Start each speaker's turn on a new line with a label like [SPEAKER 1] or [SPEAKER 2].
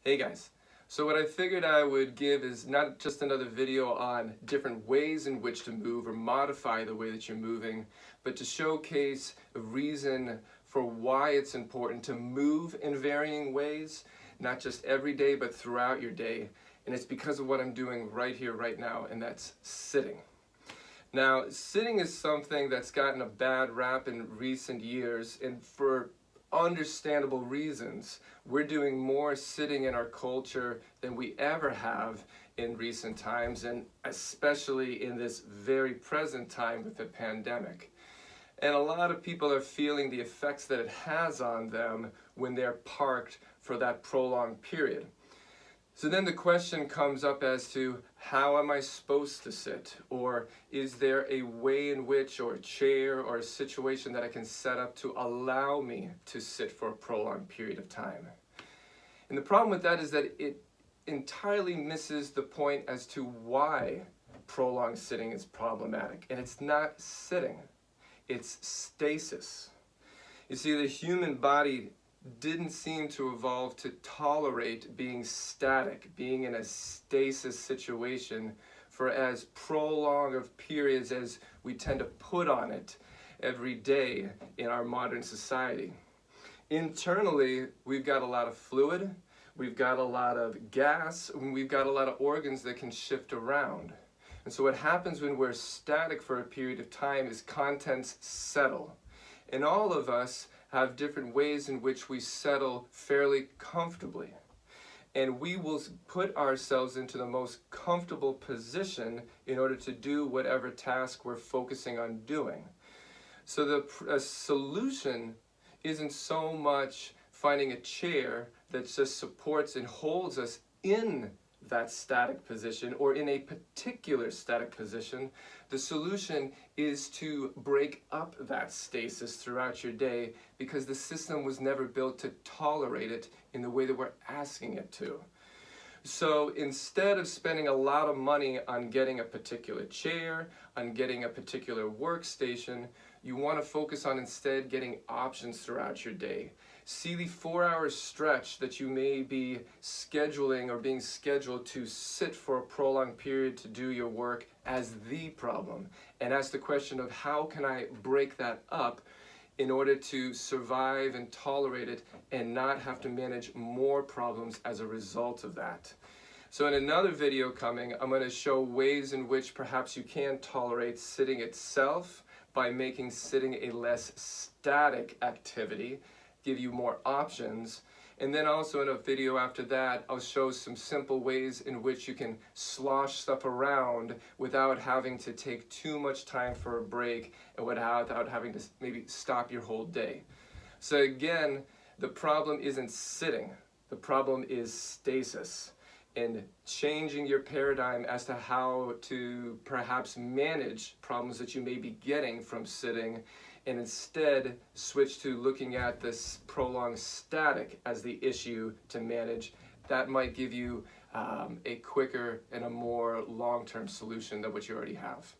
[SPEAKER 1] Hey guys, so what I figured I would give is not just another video on different ways in which to move or modify the way that you're moving, but to showcase a reason for why it's important to move in varying ways, not just every day, but throughout your day. And it's because of what I'm doing right here, right now, and that's sitting. Now, sitting is something that's gotten a bad rap in recent years, and for understandable reasons. We're doing more sitting in our culture than we ever have in recent times, and especially in this very present time with the pandemic. And a lot of people are feeling the effects that it has on them when they're parked for that prolonged period. So then the question comes up as to how am I supposed to sit? Or is there a way in which, or a chair or a situation that I can set up to allow me to sit for a prolonged period of time? And the problem with that is that it entirely misses the point as to why prolonged sitting is problematic. And it's not sitting, it's stasis. You see, the human body didn't seem to evolve to tolerate being static, being in a stasis situation for as prolonged of periods as we tend to put on it every day in our modern society. Internally, we've got a lot of fluid, we've got a lot of gas, and we've got a lot of organs that can shift around. And so what happens when we're static for a period of time is contents settle. And all of us have different ways in which we settle fairly comfortably. And we will put ourselves into the most comfortable position in order to do whatever task we're focusing on doing. So the solution isn't so much finding a chair that just supports and holds us in that static position or in a particular static position. The solution is to break up that stasis throughout your day because the system was never built to tolerate it in the way that we're asking it to. So instead of spending a lot of money on getting a particular chair, on getting a particular workstation, you want to focus on instead getting options throughout your day. See the 4-hour stretch that you may be scheduling or being scheduled to sit for a prolonged period to do your work as the problem, and ask the question of how can I break that up in order to survive and tolerate it and not have to manage more problems as a result of that. So in another video coming, I'm going to show ways in which perhaps you can tolerate sitting itself by making sitting a less static activity, give you more options. And then also in a video after that, I'll show some simple ways in which you can slosh stuff around without having to take too much time for a break and without having to maybe stop your whole day. So again, the problem isn't sitting, the problem is stasis. And changing your paradigm as to how to perhaps manage problems that you may be getting from sitting, and instead switch to looking at this prolonged static as the issue to manage. That might give you a quicker and a more long-term solution than what you already have.